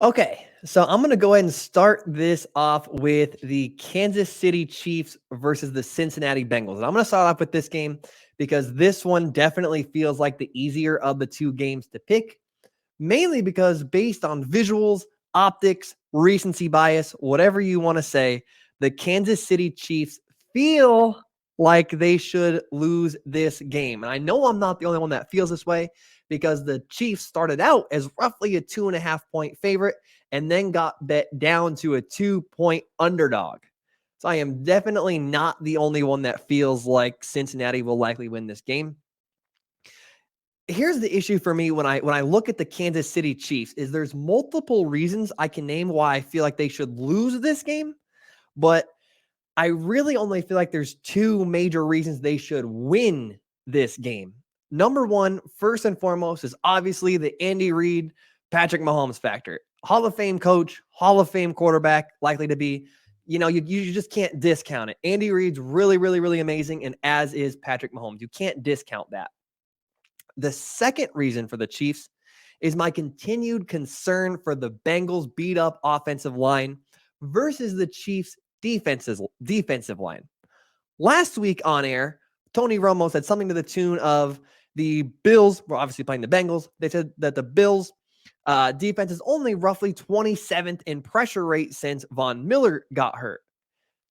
Okay, so I'm going to go ahead and start this off with the Kansas City Chiefs versus the Cincinnati Bengals. And I'm going to start off with this game because this one definitely feels like the easier of the two games to pick, mainly because based on visuals, optics, recency bias, whatever you want to say, the Kansas City Chiefs feel like they should lose this game. And I know I'm not the only one that feels this way because the Chiefs started out as roughly a 2.5 point favorite and then got bet down to a 2 point underdog. So I am definitely not the only one that feels like Cincinnati will likely win this game. Here's the issue for me when I look at the Kansas City Chiefs is there's multiple reasons I can name why I feel like they should lose this game, but I really only feel like there's two major reasons they should win this game. Number one, first and foremost, is obviously the Andy Reid, Patrick Mahomes factor. Hall of Fame coach, Hall of Fame quarterback, likely to be. You just can't discount it. Andy Reid's really, really, really amazing, and as is Patrick Mahomes. You can't discount that. The second reason for the Chiefs is my continued concern for the Bengals' beat up offensive line versus the Chiefs' defensive line. Last week on air, Tony Romo said something to the tune of the Bills were obviously playing the Bengals. They said that the Bills' defense is only roughly 27th in pressure rate since Von Miller got hurt.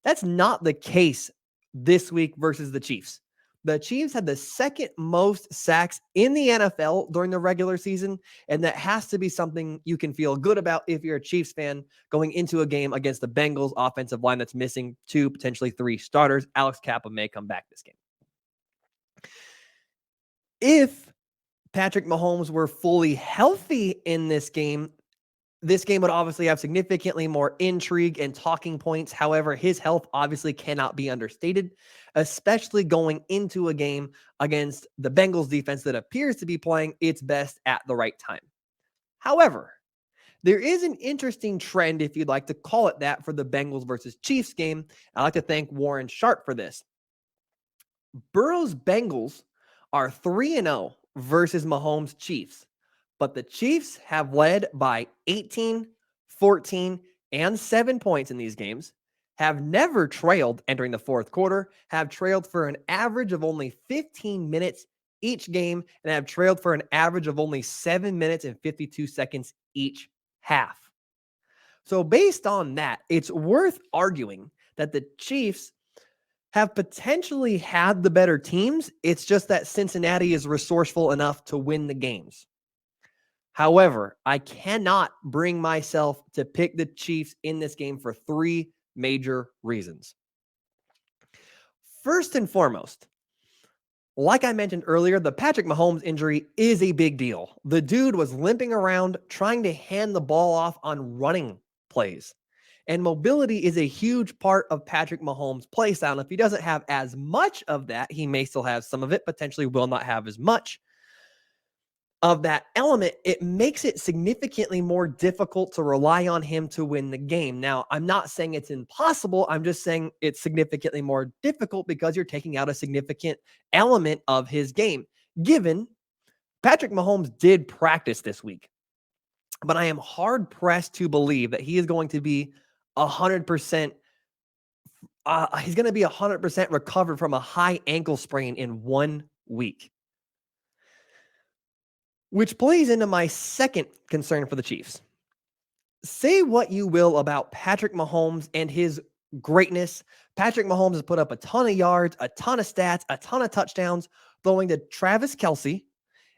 That's not the case this week versus the Chiefs. The Chiefs had the second most sacks in the NFL during the regular season, and that has to be something you can feel good about if you're a Chiefs fan going into a game against the Bengals offensive line that's missing two, potentially three starters. Alex Kappa may come back this game. If Patrick Mahomes were fully healthy in this game would obviously have significantly more intrigue and talking points. However, his health obviously cannot be understated, especially going into a game against the Bengals defense that appears to be playing its best at the right time. However, there is an interesting trend, if you'd like to call it that, for the Bengals versus Chiefs game. I'd like to thank Warren Sharp for this. Burrow's Bengals are 3-0 versus Mahomes' Chiefs. But the Chiefs have led by 18, 14, and 7 points in these games, have never trailed entering the fourth quarter, have trailed for an average of only 15 minutes each game, and have trailed for an average of only 7 minutes and 52 seconds each half. So based on that, it's worth arguing that the Chiefs have potentially had the better teams. It's just that Cincinnati is resourceful enough to win the games. However, I cannot bring myself to pick the Chiefs in this game for three major reasons. First and foremost, like I mentioned earlier, the Patrick Mahomes injury is a big deal. The dude was limping around trying to hand the ball off on running plays. And mobility is a huge part of Patrick Mahomes' play style. And if he doesn't have as much of that, he may still have some of it, potentially will not have as much of that element. It makes it significantly more difficult to rely on him to win the game. Now, I'm not saying it's impossible. I'm just saying it's significantly more difficult because you're taking out a significant element of his game. Given Patrick Mahomes did practice this week, but I am hard pressed to believe that he is going to be 100%. He's going to be 100% recovered from a high ankle sprain in 1 week. Which plays into my second concern for the Chiefs. Say what you will about Patrick Mahomes and his greatness. Patrick Mahomes has put up a ton of yards, a ton of stats, a ton of touchdowns, throwing to Travis Kelce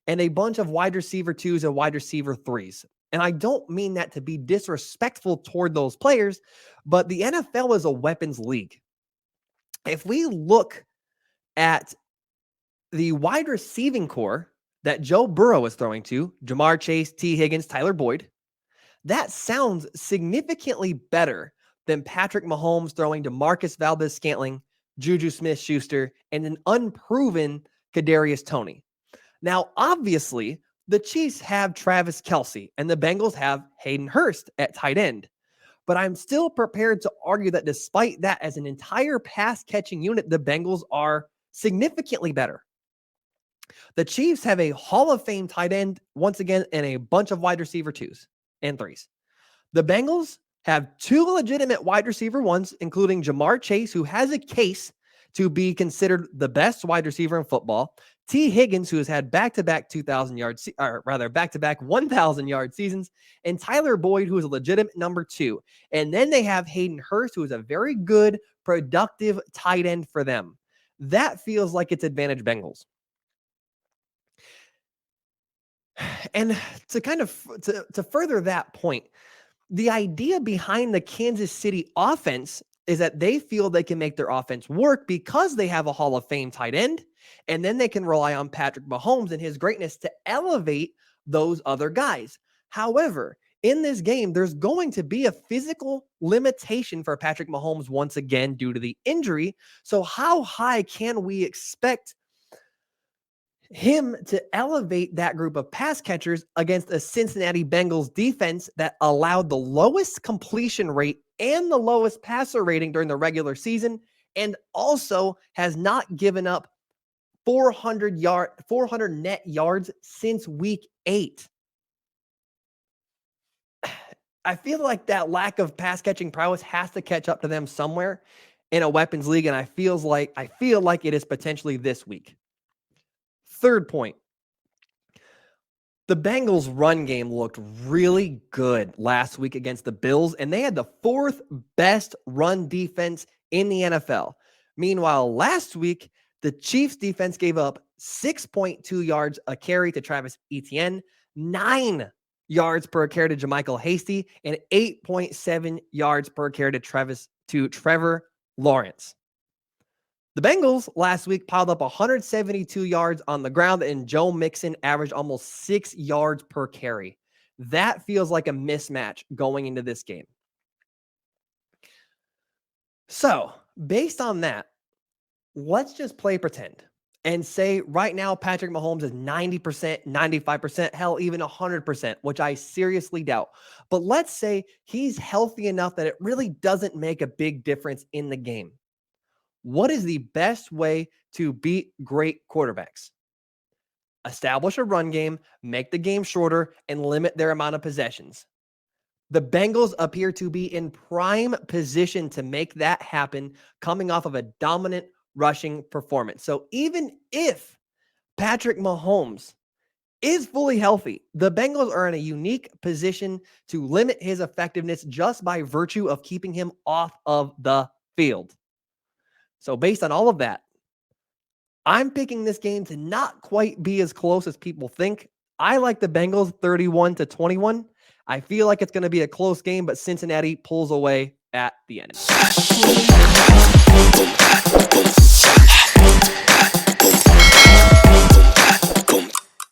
and a bunch of wide receiver twos and wide receiver threes. And I don't mean that to be disrespectful toward those players, but the NFL is a weapons league. If we look at the wide receiving core that Joe Burrow is throwing to, Jamar Chase, T. Higgins, Tyler Boyd, that sounds significantly better than Patrick Mahomes throwing to Marcus Valdez-Scantling, Juju Smith-Schuster, and an unproven Kadarius Toney. Now, obviously, the Chiefs have Travis Kelce, and the Bengals have Hayden Hurst at tight end. But I'm still prepared to argue that despite that, as an entire pass-catching unit, the Bengals are significantly better. The Chiefs have a Hall of Fame tight end, once again, and a bunch of wide receiver twos and threes. The Bengals have two legitimate wide receiver ones, including Jamar Chase, who has a case to be considered the best wide receiver in football. T. Higgins, who has had back-to-back 2,000 yards, or rather back-to-back 1,000 yard seasons, and Tyler Boyd, who is a legitimate number two. And then they have Hayden Hurst, who is a very good, productive tight end for them. That feels like it's advantage Bengals. And to kind of to further that point, the idea behind the Kansas City offense is that they feel they can make their offense work because they have a Hall of Fame tight end, and then they can rely on Patrick Mahomes and his greatness to elevate those other guys. However, in this game, there's going to be a physical limitation for Patrick Mahomes once again due to the injury. So how high can we expect him to elevate that group of pass catchers against a Cincinnati Bengals defense that allowed the lowest completion rate and the lowest passer rating during the regular season, and also has not given up 400 net yards since week 8. I feel like that lack of pass catching prowess has to catch up to them somewhere in a weapons league, and I feel like it is potentially this week. Third point, the Bengals run game looked really good last week against the Bills, and they had the 4th best run defense in the NFL. Meanwhile, last week, the Chiefs defense gave up 6.2 yards a carry to Travis Etienne, 9 yards per carry to JaMychal Hasty, and 8.7 yards per carry to Trevor Lawrence. The Bengals last week piled up 172 yards on the ground, and Joe Mixon averaged almost 6 yards per carry. That feels like a mismatch going into this game. So, based on that, let's just play pretend and say right now Patrick Mahomes is 90%, 95%, hell, even 100%, which I seriously doubt. But let's say he's healthy enough that it really doesn't make a big difference in the game. What is the best way to beat great quarterbacks? Establish a run game, make the game shorter, and limit their amount of possessions. The Bengals appear to be in prime position to make that happen, coming off of a dominant rushing performance. So even if Patrick Mahomes is fully healthy, the Bengals are in a unique position to limit his effectiveness just by virtue of keeping him off of the field. So based on all of that, I'm picking this game to not quite be as close as people think. I like the Bengals 31-21. I feel like it's going to be a close game, but Cincinnati pulls away at the end.